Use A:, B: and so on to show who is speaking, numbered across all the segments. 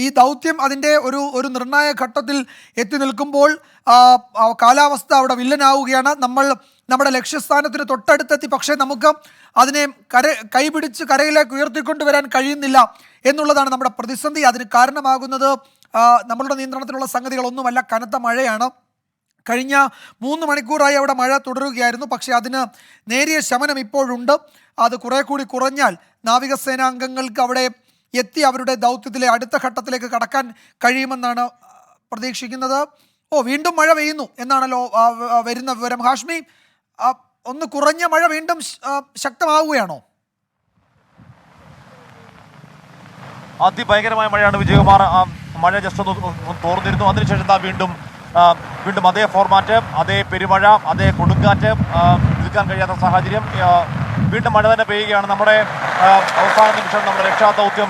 A: ഈ ദൗത്യം അതിൻ്റെ ഒരു നിർണായക ഘട്ടത്തിൽ എത്തി നിൽക്കുമ്പോൾ കാലാവസ്ഥ അവിടെ വില്ലനാവുകയാണ്. നമ്മുടെ ലക്ഷ്യസ്ഥാനത്തിന് തൊട്ടടുത്തെത്തി, പക്ഷേ നമുക്ക് അതിനെ കൈപിടിച്ച് കരയിലേക്ക് ഉയർത്തിക്കൊണ്ടുവരാൻ കഴിയുന്നില്ല എന്നുള്ളതാണ് നമ്മുടെ പ്രതിസന്ധി. അതിന് കാരണമാകുന്നത് നമ്മളുടെ നിയന്ത്രണത്തിലുള്ള സംഗതികളൊന്നുമല്ല, കനത്ത മഴയാണ്. കഴിഞ്ഞ 3 മണിക്കൂറായി അവിടെ മഴ തുടരുകയായിരുന്നു. പക്ഷേ അതിന് നേരിയ ശമനം ഇപ്പോഴുണ്ട്. അത് കുറെ കൂടി കുറഞ്ഞാൽ നാവികസേനാംഗങ്ങൾക്ക് അവിടെ എത്തി അവരുടെ ദൗത്യത്തിലെ അടുത്ത ഘട്ടത്തിലേക്ക് കടക്കാൻ കഴിയുമെന്നാണ് പ്രതീക്ഷിക്കുന്നത്. വീണ്ടും മഴ പെയ്യുന്നു എന്നാണല്ലോ വരുന്ന വിവരം. ഹാഷ്മി, ഒന്ന് കുറഞ്ഞ മഴ വീണ്ടും ശക്തമാവുകയാണോ?
B: അതിഭയങ്കരമായ മഴയാണ് വിജയകുമാർ. മഴ ജസ്റ്റ് ഒന്ന് തോർന്നിരുന്നു. അതിനുശേഷം വീണ്ടും അതേ ഫോർമാറ്റ്, അതേ പെരുമഴ, അതേ കൊടുങ്കാറ്റ്, നിൽക്കാൻ കഴിയാത്ത സാഹചര്യം. വീണ്ടും മഴ തന്നെ പെയ്യുകയാണ്. നമ്മുടെ അവസാന നിമിഷം നമ്മുടെ രക്ഷാദൗത്യം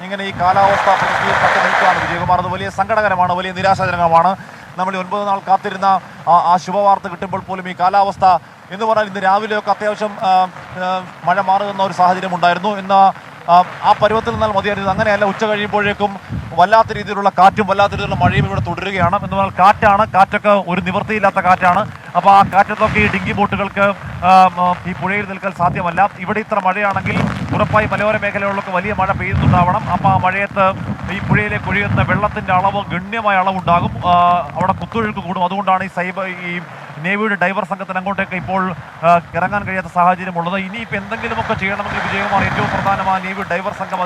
B: ഇങ്ങനെ ഈ കാലാവസ്ഥ തട്ടി നിൽക്കുകയാണ് വിജയകുമാർ. അത് വലിയ സങ്കടകരമാണ്, വലിയ നിരാശാജനകമാണ്. നമ്മൾ 9 നാൾ കാത്തിരുന്ന ആ ശുഭവാർത്ത കിട്ടുമ്പോൾ പോലും ഈ കാലാവസ്ഥ എന്ന് പറഞ്ഞാൽ ഇന്ന് രാവിലെയൊക്കെ അത്യാവശ്യം മഴ മാറുന്ന ഒരു സാഹചര്യം ഉണ്ടായിരുന്നു. ഇന്ന് ആ പരുവത്തിൽ നിന്നാൽ മതിയായിരുന്നു. അങ്ങനെയല്ല, ഉച്ച കഴിയുമ്പോഴേക്കും വല്ലാത്ത രീതിയിലുള്ള കാറ്റും വല്ലാത്ത രീതിയിലുള്ള മഴയും ഇവിടെ തുടരുകയാണ്. എന്ന് പറഞ്ഞാൽ കാറ്റൊക്കെ ഒരു നിവൃത്തിയില്ലാത്ത കാറ്റാണ്. അപ്പോൾ ആ കാറ്റത്തൊക്കെ ഈ ഡിങ്കി ബോട്ടുകൾക്ക് ഈ പുഴയിൽ നിൽക്കാൻ സാധ്യമല്ല. ഇവിടെ ഇത്ര മഴയാണെങ്കിൽ ഉറപ്പായി മലയോര മേഖലകളിലൊക്കെ വലിയ മഴ പെയ്യുന്നുണ്ടാവണം. അപ്പോൾ ആ മഴയത്ത് ഈ പുഴയിലേക്ക് ഒഴുകുന്ന വെള്ളത്തിൻ്റെ അളവ് ഗണ്യമായ അളവുണ്ടാകും. അവിടെ കുത്തൊഴുക്ക് കൂടും. അതുകൊണ്ടാണ് ഈ നേവിയുടെ ഡൈവർ സംഘത്തിന് അങ്ങോട്ടേക്ക് ഇപ്പോൾ ഇറങ്ങാൻ കഴിയാത്ത സാഹചര്യമുള്ളത്. ഇനിയിപ്പോൾ എന്തെങ്കിലുമൊക്കെ ചെയ്യണമെങ്കിൽ വിജയകുമാർ, ഏറ്റവും പ്രധാനമായ നേവി ഡൈവർ സംഘം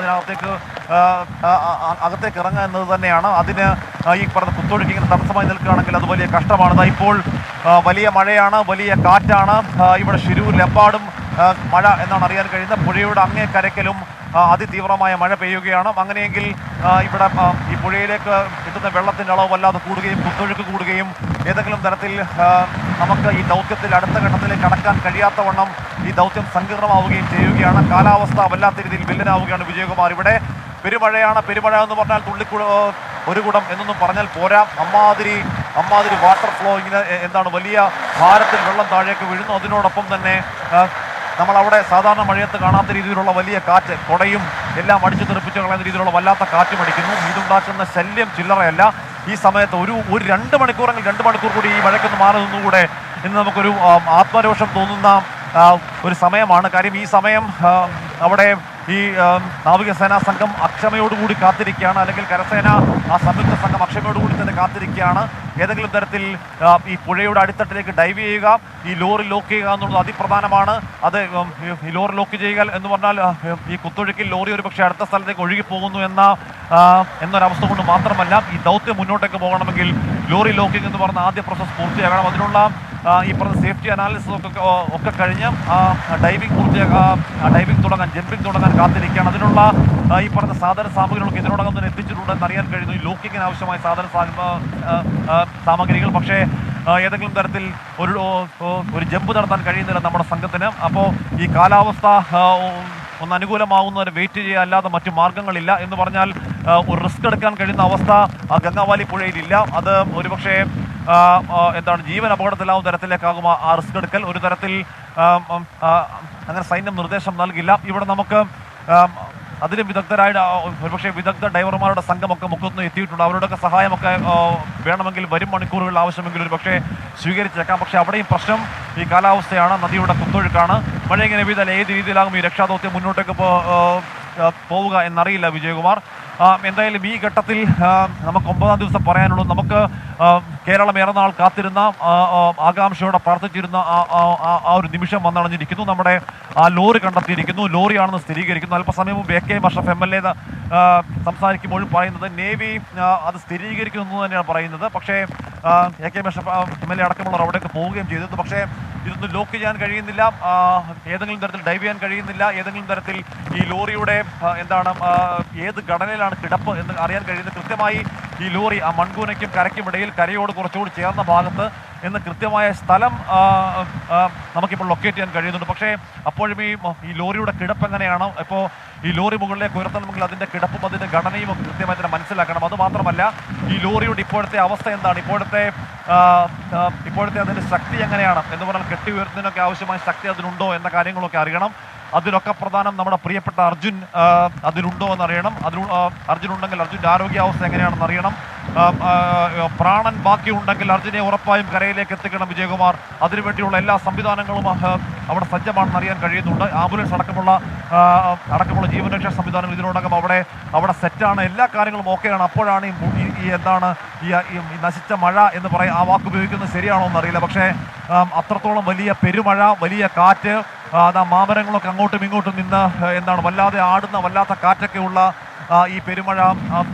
B: അകത്തേക്ക് ഇറങ്ങുക എന്നത് തന്നെയാണ്. അതിന് ഈ പറഞ്ഞ കുത്തൊഴുക്ക് ഇങ്ങനെ തടസ്സമായി നിൽക്കുകയാണെങ്കിൽ അത് വലിയ കഷ്ടമാണ്. ഇപ്പോൾ വലിയ മഴയാണ്, വലിയ കാറ്റാണ്. ഇവിടെ ശിരൂരിലെമ്പാടും മഴ എന്നാണ് അറിയാൻ കഴിയുന്നത്. പുഴയുടെ അങ്ങേ കരയ്ക്കലും അതിതീവ്രമായ മഴ പെയ്യുകയാണ്. അങ്ങനെയെങ്കിൽ ഇവിടെ ഈ പുഴയിലേക്ക് എത്തുന്ന വെള്ളത്തിൻ്റെ അളവ് വല്ലാതെ കൂടുകയും കുത്തൊഴുക്ക് കൂടുകയും ഏതെങ്കിലും തരത്തിൽ നമുക്ക് ഈ ദൗത്യത്തിൽ അടുത്ത ഘട്ടത്തിലേക്ക് കടക്കാൻ കഴിയാത്ത വണ്ണം ഈ ദൗത്യം സങ്കീർണമാവുകയും ചെയ്യുകയാണ്. കാലാവസ്ഥ വല്ലാത്ത രീതിയിൽ വില്ലനാവുകയാണ് വിജയകുമാർ. ഇവിടെ പെരുമഴയാണ്. പെരുമഴ എന്ന് പറഞ്ഞാൽ ഒരു കുടം എന്നൊന്നും പറഞ്ഞാൽ പോരാ. അമ്മാതിരി വാട്ടർ ഫ്ലോ, ഇങ്ങനെ വലിയ ഭാരത്തിൽ വെള്ളം താഴേക്ക് വീഴുന്നു. അതിനോടൊപ്പം തന്നെ നമ്മളവിടെ സാധാരണ മഴയത്ത് കാണാത്ത രീതിയിലുള്ള വലിയ കാറ്റ്, കൊടയും എല്ലാം അടിച്ചു തെറിപ്പിച്ച് കളയുന്ന രീതിയിലുള്ള വല്ലാത്ത കാറ്റും അടിക്കുന്നു. ഇതുണ്ടാക്കുന്ന ശല്യം ചില്ലറയല്ല. ഈ സമയത്ത് ഒരു 2 മണിക്കൂറെങ്കിൽ 2 മണിക്കൂർ കൂടി ഈ മഴയ്ക്കൊന്ന് മാറി നിന്നുകൂടെ ഇന്ന് നമുക്കൊരു ആത്മരോഷം തോന്നുന്ന ഒരു സമയമാണ്. കാര്യം ഈ സമയം അവിടെ ഈ നാവികസേനാ സംഘം അക്ഷമയോടുകൂടി കാത്തിരിക്കുകയാണ്, അല്ലെങ്കിൽ കരസേന ആ സംയുക്ത സംഘം അക്ഷമയോടുകൂടി തന്നെ കാത്തിരിക്കുകയാണ്. ഏതെങ്കിലും തരത്തിൽ ഈ പുഴയുടെ അടിത്തട്ടിലേക്ക് ഡൈവ് ചെയ്യുക, ഈ ലോറി ലോക്ക് ചെയ്യുക എന്നുള്ളത് അതിപ്രധാനമാണ്. അത് ഈ ലോറി ലോക്ക് ചെയ്യുക എന്ന് പറഞ്ഞാൽ ഈ കുത്തൊഴുക്കിൽ ലോറി ഒരു പക്ഷേ അടുത്ത സ്ഥലത്തേക്ക് ഒഴുകിപ്പോകുന്നു എന്നൊരവസ്ഥ കൊണ്ട് മാത്രമല്ല, ഈ ദൗത്യം മുന്നോട്ടേക്ക് പോകണമെങ്കിൽ ലോറി ലോക്കിംഗ് എന്ന് പറഞ്ഞ ആദ്യ പ്രോസസ് പൂർത്തിയാകണം. അതിനുള്ള ഈ പറഞ്ഞ സേഫ്റ്റി അനാലിസിസ് ഒക്കെ കഴിഞ്ഞ് ഡൈവിംഗ് തുടങ്ങാൻ, ജമ്പിംഗ് തുടങ്ങാൻ കാത്തിരിക്കുകയാണ്. അതിനുള്ള ഈ പറഞ്ഞ സാധന സാമഗ്രികളൊക്കെ ഇതിനോടകം തന്നെ എത്തിച്ചിട്ടുണ്ടെന്ന് അറിയാൻ കഴിയുന്നു. ഈ ലോക്കിങ്ങിന് ആവശ്യമായ സാമഗ്രികൾ. പക്ഷേ ഏതെങ്കിലും തരത്തിൽ ഒരു ജമ്പ് നടത്താൻ കഴിയുന്നില്ല നമ്മുടെ സംഘത്തിന്. അപ്പോൾ ഈ കാലാവസ്ഥ ഒന്ന് അനുകൂലമാകുന്നവരെ വെയിറ്റ് ചെയ്യുക അല്ലാതെ മറ്റു മാർഗങ്ങളില്ല. എന്ന് പറഞ്ഞാൽ ഒരു റിസ്ക് എടുക്കാൻ കഴിയുന്ന അവസ്ഥ ഗംഗാവാലി പുഴയിലില്ല. അത് ഒരുപക്ഷെ ജീവൻ അപകടത്തിലാവുന്ന തരത്തിലേക്കാകും ആ റിസ്ക് എടുക്കൽ. ഒരു തരത്തിൽ അങ്ങനെ സൈന്യം നിർദ്ദേശം നൽകില്ല. ഇവിടെ നമുക്ക് അതിന് വിദഗ്ധരായ ഒരുപക്ഷെ വിദഗ്ധ ഡൈവർമാരുടെ സംഘമൊക്കെ മുഖത്ത് എത്തിയിട്ടുണ്ട്. അവരുടെയൊക്കെ സഹായമൊക്കെ വേണമെങ്കിൽ വരും മണിക്കൂറുകളിൽ ആവശ്യമെങ്കിൽ ഒരു പക്ഷേ സ്വീകരിച്ചേക്കാം. പക്ഷേ അവിടെയും പ്രശ്നം ഈ കാലാവസ്ഥയാണ്, നദിയുടെ കുത്തൊഴുക്കാണ്. മഴ ഇങ്ങനെ പെയ്താൽ ഏത് രീതിയിലാകും ഈ രക്ഷാദൗത്യം മുന്നോട്ടേക്ക് പോവുക എന്നറിയില്ല വിജയകുമാർ. എന്തായാലും ഈ ഘട്ടത്തിൽ നമുക്ക് 9ാം ദിവസം പറയാനുള്ളത്, നമുക്ക് കേരളം ഏറെ നാൾ കാത്തിരുന്ന ആകാംക്ഷയോടെ പ്രാർത്ഥിച്ചിരുന്ന ആ ഒരു നിമിഷം വന്നണഞ്ഞിരിക്കുന്നു. നമ്മുടെ ആ ലോറി കണ്ടെത്തിയിരിക്കുന്നു. ലോറിയാണെന്ന് സ്ഥിരീകരിക്കുന്നു. അല്പസമയം മുമ്പ് AK അഷ്റഫ് MLA സംസാരിക്കുമ്പോഴും പറയുന്നത് നേവി അത് സ്ഥിരീകരിക്കുന്നു തന്നെയാണ് പറയുന്നത്. പക്ഷേ AK അഷ്റഫ് MLA അടക്കമുള്ളവർ അവിടേക്ക് പോവുകയും ചെയ്തത്. പക്ഷേ ഇതൊന്നും ലോക്ക് ചെയ്യാൻ കഴിയുന്നില്ല, ഏതെങ്കിലും തരത്തിൽ ഡൈവ് ചെയ്യാൻ കഴിയുന്നില്ല. ഏതെങ്കിലും തരത്തിൽ ഈ ലോറിയുടെ ഏത് ഘടനയിലാണ് കിടപ്പ് എന്ന് അറിയാൻ കഴിയുന്നത്. കൃത്യമായി ഈ ലോറി ആ മൺകൂനയ്ക്കും കരയ്ക്കും ഇടയിൽ, കരയോട് കുറച്ചുകൂടി ചേർന്ന ഭാഗത്ത് എന്ന് കൃത്യമായ സ്ഥലം നമുക്കിപ്പോൾ ലൊക്കേറ്റ് ചെയ്യാൻ കഴിയുന്നുണ്ട്. പക്ഷേ അപ്പോഴും ഈ ലോറിയുടെ കിടപ്പ് എങ്ങനെയാണ്, ഇപ്പോൾ ഈ ലോറി മുകളിലേക്ക് ഉയർത്തണമെങ്കിൽ അതിൻ്റെ കിടപ്പും അതിൻ്റെ ഘടനയും ഒക്കെ കൃത്യമായി തന്നെ മനസ്സിലാക്കണം. അതുമാത്രമല്ല, ഈ ലോറിയുടെ ഇപ്പോഴത്തെ അവസ്ഥ എന്താണ്, ഇപ്പോഴത്തെ അതിൻ്റെ ശക്തി എങ്ങനെയാണ് എന്ന് പറഞ്ഞാൽ കെട്ടി ഉയർത്തുന്നതിനൊക്കെ ആവശ്യമായ ശക്തി അതിനുണ്ടോ എന്ന കാര്യങ്ങളൊക്കെ അറിയണം. അതിലൊക്കെ പ്രധാനം നമ്മുടെ പ്രിയപ്പെട്ട അർജുൻ അതിലുണ്ടോ എന്നറിയണം. അർജുൻ ഉണ്ടെങ്കിൽ അർജുൻ്റെ ആരോഗ്യാവസ്ഥ എങ്ങനെയാണെന്ന് അറിയണം. പ്രാണൻ ബാക്കിയുണ്ടെങ്കിൽ അർജുനെ ഉറപ്പായും കരയിലേക്ക് എത്തിക്കണം വിജയകുമാർ. അതിനുവേണ്ടിയുള്ള എല്ലാ സംവിധാനങ്ങളും അവിടെ സജ്ജമാണെന്ന് അറിയാൻ കഴിയുന്നുണ്ട്. ആംബുലൻസ് അടക്കമുള്ള ജീവനരക്ഷാ സംവിധാനങ്ങൾ ഇതിനോടകം അവിടെ സെറ്റാണ്. എല്ലാ കാര്യങ്ങളും ഓക്കെയാണ്. അപ്പോഴാണ് ഈ നശിച്ച മഴ എന്ന് ആ വാക്ക് ഉപയോഗിക്കുന്നത് ശരിയാണോ എന്നറിയില്ല. പക്ഷേ അത്രത്തോളം വലിയ പെരുമഴ, വലിയ കാറ്റ്, മാമരങ്ങളൊക്കെ അങ്ങോട്ടും ഇങ്ങോട്ടും നിന്ന് വല്ലാതെ ആടുന്ന വല്ലാത്ത കാറ്റൊക്കെയുള്ള ഈ പെരുമഴ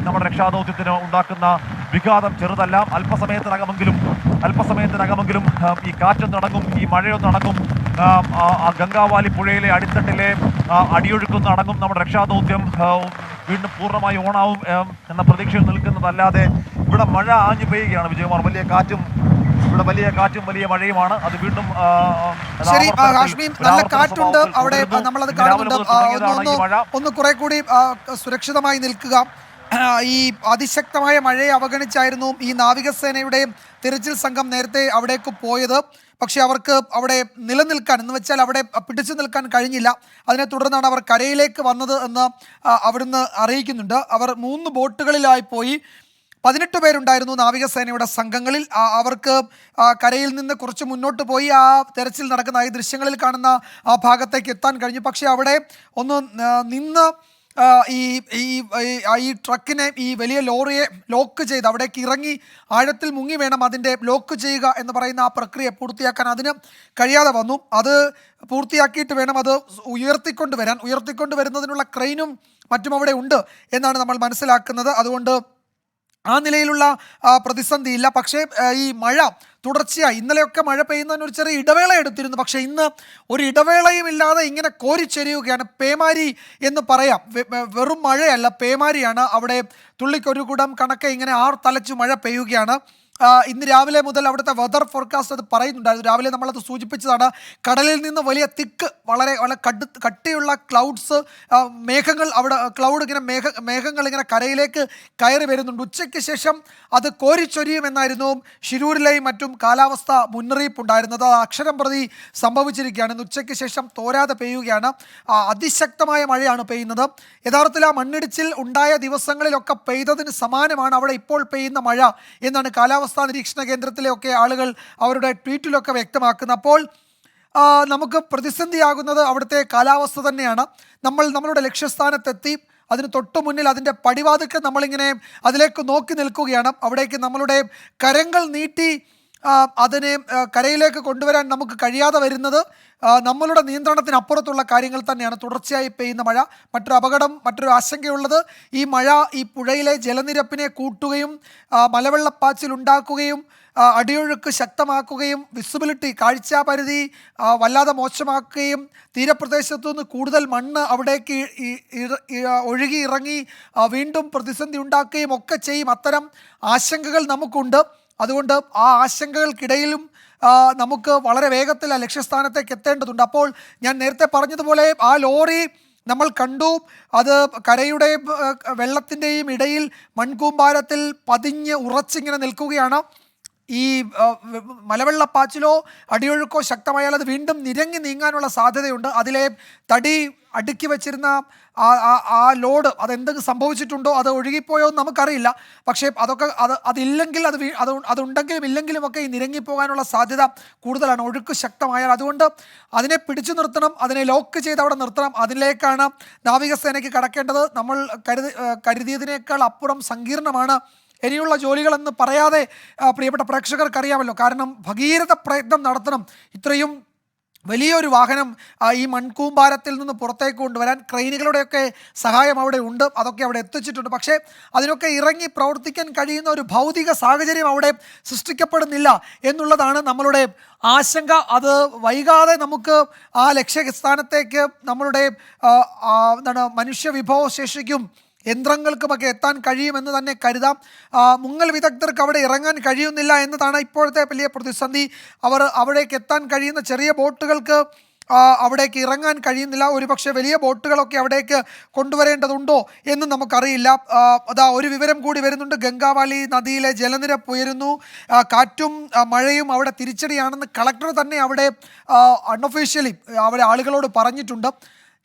B: നമ്മുടെ രക്ഷാദൗത്യത്തിന് ഉണ്ടാക്കുന്ന വിഘാതം ചെറുതല്ല. അല്പസമയത്തിനകമെങ്കിലും ഈ കാറ്റൊന്നടങ്ങും, ഈ മഴയൊന്നടങ്ങും, ഗംഗാവാലി പുഴയിലെ അടിത്തട്ടിലെ അടിയൊഴുക്കൊന്ന് അടങ്ങും. നമ്മുടെ രക്ഷാദൗത്യം വീണ്ടും പൂർണ്ണമായി ഓണാവും എന്ന പ്രതീക്ഷയിൽ നിൽക്കുന്നതല്ലാതെ ഇവിടെ മഴ ആഞ്ഞു പെയ്യുകയാണ് വിജയകുമാർ. വലിയ കാറ്റും വലിയ മഴയുമാണ്. അത് വീണ്ടും
A: ശരി ഹാഷ്മി, നല്ല കാറ്റുണ്ട് അവിടെ, നമ്മളത് കാണുന്നുണ്ട്. ഒന്ന് കുറെ കൂടി സുരക്ഷിതമായി നിൽക്കുക. ഈ അതിശക്തമായ മഴയെ അവഗണിച്ചായിരുന്നു ഈ നാവികസേനയുടെ തിരച്ചിൽ സംഘം നേരത്തെ അവിടേക്ക് പോയത്. പക്ഷേ അവർക്ക് അവിടെ നിലനിൽക്കാൻ, എന്ന് വെച്ചാൽ അവിടെ പിടിച്ചു നിൽക്കാൻ കഴിഞ്ഞില്ല. അതിനെ തുടർന്നാണ് അവർ കരയിലേക്ക് വന്നത് എന്ന് അവിടുന്ന് അറിയിക്കുന്നുണ്ട്. അവർ 3 ബോട്ടുകളിലായി പോയി. 18 പേരുണ്ടായിരുന്നു നാവികസേനയുടെ സംഘങ്ങളിൽ. അവർക്ക് കരയിൽ നിന്ന് കുറച്ച് മുന്നോട്ട് പോയി ആ തെരച്ചിൽ നടക്കുന്ന ഈ ദൃശ്യങ്ങളിൽ കാണുന്ന ആ ഭാഗത്തേക്ക് എത്താൻ കഴിഞ്ഞു. പക്ഷേ അവിടെ ഒന്ന് നിന്ന് ഈ ട്രക്കിനെ, ഈ വലിയ ലോറിയെ ലോക്ക് ചെയ്ത് അവിടേക്ക് ഇറങ്ങി ആഴത്തിൽ മുങ്ങി വേണം അതിൻ്റെ ലോക്ക് ചെയ്യുക എന്ന് പറയുന്ന ആ പ്രക്രിയ പൂർത്തിയാക്കാൻ അതിന് കഴിയാതെ വന്നു. അത് പൂർത്തിയാക്കിയിട്ട് വേണം അത് ഉയർത്തിക്കൊണ്ടുവരുന്നതിനുള്ള ക്രെയിനും മറ്റും അവിടെ ഉണ്ട് എന്നാണ് നമ്മൾ മനസ്സിലാക്കുന്നത്. അതുകൊണ്ട് ആ നിലയിലുള്ള പ്രതിസന്ധിയില്ല. പക്ഷേ ഈ മഴ തുടർച്ചയായി, ഇന്നലെയൊക്കെ മഴ പെയ്യുന്നതിന് ഒരു ചെറിയ ഇടവേള എടുത്തിരുന്നു. പക്ഷേ ഇന്ന് ഒരു ഇടവേളയും ഇല്ലാതെ ഇങ്ങനെ കോരിച്ചെരിയുകയാണ്. പേമാരി എന്ന് പറയാം, വെറും മഴയല്ല, പേമാരിയാണ്. അവിടെ തുള്ളിക്കൊരു കുടം കണക്കെ ഇങ്ങനെ തലച്ചു മഴ പെയ്യുകയാണ്. ഇന്ന് രാവിലെ മുതൽ അവിടുത്തെ വെതർ ഫോർകാസ്റ്റ് അത് പറയുന്നുണ്ടായിരുന്നു. രാവിലെ നമ്മളത് സൂചിപ്പിച്ചതാണ്. കടലിൽ നിന്ന് വലിയ വളരെ കട്ടിയുള്ള ക്ലൗഡ്സ്, മേഘങ്ങൾ, അവിടെ ക്ലൗഡ് ഇങ്ങനെ മേഘങ്ങൾ ഇങ്ങനെ കരയിലേക്ക് കയറി വരുന്നുണ്ട്. ഉച്ചയ്ക്ക് ശേഷം അത് കോരിച്ചൊരിയുമെന്നായിരുന്നു ഷിരൂരിലെയും മറ്റും കാലാവസ്ഥ മുന്നറിയിപ്പ് ഉണ്ടായിരുന്നത്. അത് അക്ഷരം പ്രതി സംഭവിച്ചിരിക്കുകയാണ്. ഇന്ന് ഉച്ചയ്ക്ക് ശേഷം തോരാതെ പെയ്യുകയാണ്. അതിശക്തമായ മഴയാണ് പെയ്യുന്നത്. യഥാർത്ഥത്തിൽ ആ മണ്ണിടിച്ചിൽ ഉണ്ടായ ദിവസങ്ങളിലൊക്കെ പെയ്തതിന് സമാനമാണ് അവിടെ ഇപ്പോൾ പെയ്യുന്ന മഴ എന്നാണ് കാലാവസ്ഥ നിരീക്ഷണ കേന്ദ്രത്തിലെയൊക്കെ ആളുകൾ അവരുടെ ട്വീറ്റിലൊക്കെ വ്യക്തമാക്കുന്നത്. അപ്പോൾ നമുക്ക് പ്രതിസന്ധിയാകുന്നത് അവിടുത്തെ കാലാവസ്ഥ തന്നെയാണ്. നമ്മളുടെ ലക്ഷ്യസ്ഥാനത്തെത്തി, അതിന് തൊട്ടു മുന്നിൽ അതിൻ്റെ പടിവാതിൽക്ക് നമ്മളിങ്ങനെ അതിലേക്ക് നോക്കി നിൽക്കുകയാണ്. അവിടേക്ക് നമ്മളുടെ കരങ്ങൾ നീട്ടി അതിനെ കരയിലേക്ക് കൊണ്ടുവരാൻ നമുക്ക് കഴിയാതെ വരുന്നത് നമ്മളുടെ നിയന്ത്രണത്തിനപ്പുറത്തുള്ള കാര്യങ്ങൾ തന്നെയാണ്. തുടർച്ചയായി പെയ്യുന്ന മഴ. മറ്റൊരു ആശങ്കയുള്ളത്, ഈ മഴ ഈ പുഴയിലെ ജലനിരപ്പിനെ കൂട്ടുകയും മലവെള്ളപ്പാച്ചിൽ ഉണ്ടാക്കുകയും അടിയൊഴുക്ക് ശക്തമാക്കുകയും വിസിബിലിറ്റി, കാഴ്ചാപരിധി വല്ലാതെ മോശമാക്കുകയും തീരപ്രദേശത്തു നിന്ന് കൂടുതൽ മണ്ണ് അവിടേക്ക് ഒഴുകി ഇറങ്ങി വീണ്ടും പ്രതിസന്ധി ഉണ്ടാക്കുകയും ഒക്കെ ചെയ്യും. അത്തരം ആശങ്കകൾ നമുക്കുണ്ട്. അതുകൊണ്ട് ആ ആശങ്കകൾക്കിടയിലും നമുക്ക് വളരെ വേഗത്തിൽ ആ ലക്ഷ്യസ്ഥാനത്തേക്ക് എത്തേണ്ടതുണ്ട്. അപ്പോൾ ഞാൻ നേരത്തെ പറഞ്ഞതുപോലെ ആ ലോറി നമ്മൾ കണ്ടു. അത് കരയുടെ വെള്ളത്തിൻ്റെയും ഇടയിൽ മൺകൂമ്പാരത്തിൽ പതിഞ്ഞ് ഉറച്ചിങ്ങനെ നിൽക്കുകയാണ്. ഈ മലവെള്ളപ്പാച്ചിലോ അടിയൊഴുക്കോ ശക്തമായാൽ അത് വീണ്ടും നിരങ്ങി നീങ്ങാനുള്ള സാധ്യതയുണ്ട്. അതിലെ തടി അടുക്കി വെച്ചിരുന്ന ആ ലോഡ് അതെന്തെങ്കിലും സംഭവിച്ചിട്ടുണ്ടോ, അത് ഒഴുകിപ്പോയോ എന്ന് നമുക്കറിയില്ല. പക്ഷേ അതില്ലെങ്കിൽ അതുണ്ടെങ്കിലും ഇല്ലെങ്കിലും ഒക്കെ ഈ നിരങ്ങിപ്പോകാനുള്ള സാധ്യത കൂടുതലാണ് ഒഴുക്ക് ശക്തമായാൽ. അതുകൊണ്ട് അതിനെ പിടിച്ചു നിർത്തണം, അതിനെ ലോക്ക് ചെയ്ത് അവിടെ നിർത്തണം. അതിലേക്കാണ് നാവികസേനയ്ക്ക് കടക്കേണ്ടത്. നമ്മൾ കരുതിയതിനേക്കാൾ അപ്പുറം സങ്കീർണമാണ് ഇനിയുള്ള ജോലികളെന്ന് പറയാതെ പ്രിയപ്പെട്ട പ്രേക്ഷകർക്കറിയാമല്ലോ. കാരണം ഭഗീരഥ പ്രയത്നം നടത്തണം. ഇത്രയും വലിയൊരു വാഹനം ഈ മൺകൂമ്പാരത്തിൽ നിന്ന് പുറത്തേക്ക് കൊണ്ടുവരാൻ ക്രെയിനുകളുടെയൊക്കെ സഹായം അവിടെ ഉണ്ട്. അതൊക്കെ അവിടെ എത്തിച്ചിട്ടുണ്ട്. പക്ഷേ അതിനൊക്കെ ഇറങ്ങി പ്രവർത്തിക്കാൻ കഴിയുന്ന ഒരു ഭൗതിക സാഹചര്യം അവിടെ സൃഷ്ടിക്കപ്പെടുന്നില്ല എന്നുള്ളതാണ് നമ്മളുടെ ആശങ്ക. അത് വൈകാതെ നമുക്ക് ആ ലക്ഷ്യസ്ഥാനത്തേക്ക് നമ്മളുടെ മനുഷ്യവിഭവശേഷിക്കും യന്ത്രങ്ങൾക്കുമൊക്കെ എത്താൻ കഴിയുമെന്ന് തന്നെ കരുതാം. മുങ്ങൽ വിദഗ്ധർക്ക് അവിടെ ഇറങ്ങാൻ കഴിയുന്നില്ല എന്നതാണ് ഇപ്പോഴത്തെ വലിയ പ്രതിസന്ധി. അവിടേക്ക് എത്താൻ കഴിയുന്ന ചെറിയ ബോട്ടുകൾക്ക് അവിടേക്ക് ഇറങ്ങാൻ കഴിയുന്നില്ല. ഒരുപക്ഷെ വലിയ ബോട്ടുകളൊക്കെ അവിടേക്ക് കൊണ്ടുവരേണ്ടതുണ്ടോ എന്ന് നമുക്കറിയില്ല. ഒരു വിവരം കൂടി വരുന്നുണ്ട്. ഗംഗാവാലി നദിയിലെ ജലനിരപ്പ് ഉയരുന്നു. കാറ്റും മഴയും അവിടെ തിരിച്ചടിയാണെന്ന് കളക്ടർ തന്നെ അവിടെ അൺഒഫീഷ്യലി അവിടെ ആളുകളോട് പറഞ്ഞിട്ടുണ്ട്.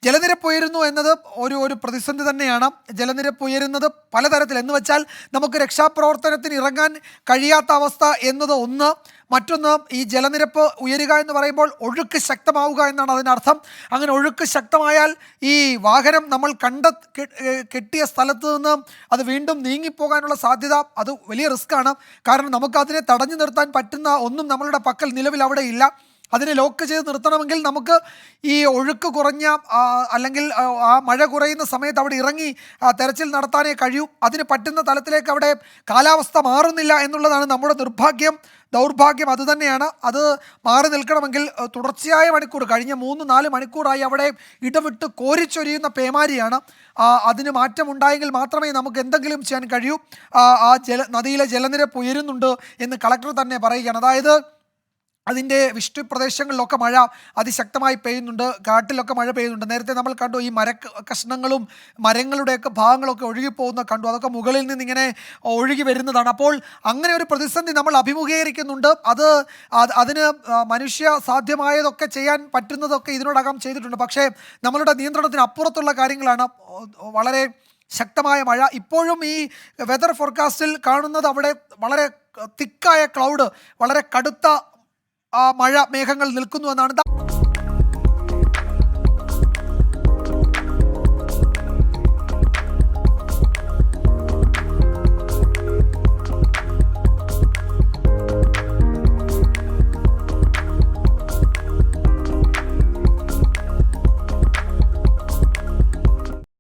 A: ജലനിരപ്പ് ഉയരുന്നു എന്നത് ഒരു പ്രതിസന്ധി തന്നെയാണ്. ജലനിരപ്പ് ഉയരുന്നത് പലതരത്തിൽ എന്ന് വെച്ചാൽ നമുക്ക് രക്ഷാപ്രവർത്തനത്തിന് ഇറങ്ങാൻ കഴിയാത്ത അവസ്ഥ എന്നത് ഒന്ന്. മറ്റൊന്ന്, ഈ ജലനിരപ്പ് ഉയരുക എന്ന് പറയുമ്പോൾ ഒഴുക്ക് ശക്തമാവുക എന്നാണ് അതിനർത്ഥം. അങ്ങനെ ഒഴുക്ക് ശക്തമായാൽ ഈ വാഹനം നമ്മൾ കെട്ടിയ സ്ഥലത്ത് നിന്ന് അത് വീണ്ടും നീങ്ങിപ്പോകാനുള്ള സാധ്യത അത് വലിയ റിസ്ക്കാണ്. കാരണം നമുക്കതിനെ തടഞ്ഞു നിർത്താൻ പറ്റുന്ന ഒന്നും നമ്മളുടെ പക്കൽ നിലവിൽ അവിടെ ഇല്ല. അതിനെ ലോക്ക് ചെയ്ത് നിർത്തണമെങ്കിൽ നമുക്ക് ഈ ഒഴുക്ക് കുറഞ്ഞ അല്ലെങ്കിൽ ആ മഴ കുറയുന്ന സമയത്ത് അവിടെ ഇറങ്ങി തെരച്ചിൽ നടത്താനേ കഴിയൂ. അതിന് പറ്റുന്ന തലത്തിലേക്ക് അവിടെ കാലാവസ്ഥ മാറുന്നില്ല എന്നുള്ളതാണ് നമ്മുടെ ദൗർഭാഗ്യം അതുതന്നെയാണ്. അത് മാറി നിൽക്കണമെങ്കിൽ തുടർച്ചയായ മണിക്കൂർ, കഴിഞ്ഞ 3-4 മണിക്കൂറായി അവിടെ ഇടവിട്ട് കോരിച്ചൊരിയുന്ന പേമാരിയാണ്. അതിന് മാറ്റമുണ്ടായെങ്കിൽ മാത്രമേ നമുക്ക് എന്തെങ്കിലും ചെയ്യാൻ കഴിയൂ. നദിയിലെ ജലനിരപ്പ് ഉയരുന്നുണ്ട് എന്ന് കളക്ടർ തന്നെ പറയുകയാണ്. അതായത് അതിൻ്റെ വിഷ്ണു പ്രദേശങ്ങളിലൊക്കെ മഴ അതിശക്തമായി പെയ്യുന്നുണ്ട്, കാട്ടിലൊക്കെ മഴ പെയ്യുന്നുണ്ട്. നേരത്തെ നമ്മൾ കണ്ടു ഈ കഷ്ണങ്ങളും മരങ്ങളുടെയൊക്കെ ഭാഗങ്ങളൊക്കെ ഒഴുകിപ്പോകുന്ന കണ്ടു. അതൊക്കെ മുകളിൽ നിന്ന് ഇങ്ങനെ ഒഴുകി വരുന്നതാണ്. അപ്പോൾ അങ്ങനെ ഒരു പ്രതിസന്ധി നമ്മൾ അഭിമുഖീകരിക്കുന്നുണ്ട്. അതിന് മനുഷ്യ സാധ്യമായതൊക്കെ ചെയ്യാൻ പറ്റുന്നതൊക്കെ ഇതിനോടകം ചെയ്തിട്ടുണ്ട്. പക്ഷേ നമ്മളുടെ നിയന്ത്രണത്തിന് അപ്പുറത്തുള്ള കാര്യങ്ങളാണ്. വളരെ ശക്തമായ മഴ ഇപ്പോഴും ഈ വെതർ ഫോർകാസ്റ്റിൽ കാണുന്നത് അവിടെ വളരെ തിക്കായ ക്ലൗഡ്, വളരെ കടുത്ത മഴ മേഘങ്ങൾ നിൽക്കുന്നു എന്നാണ്.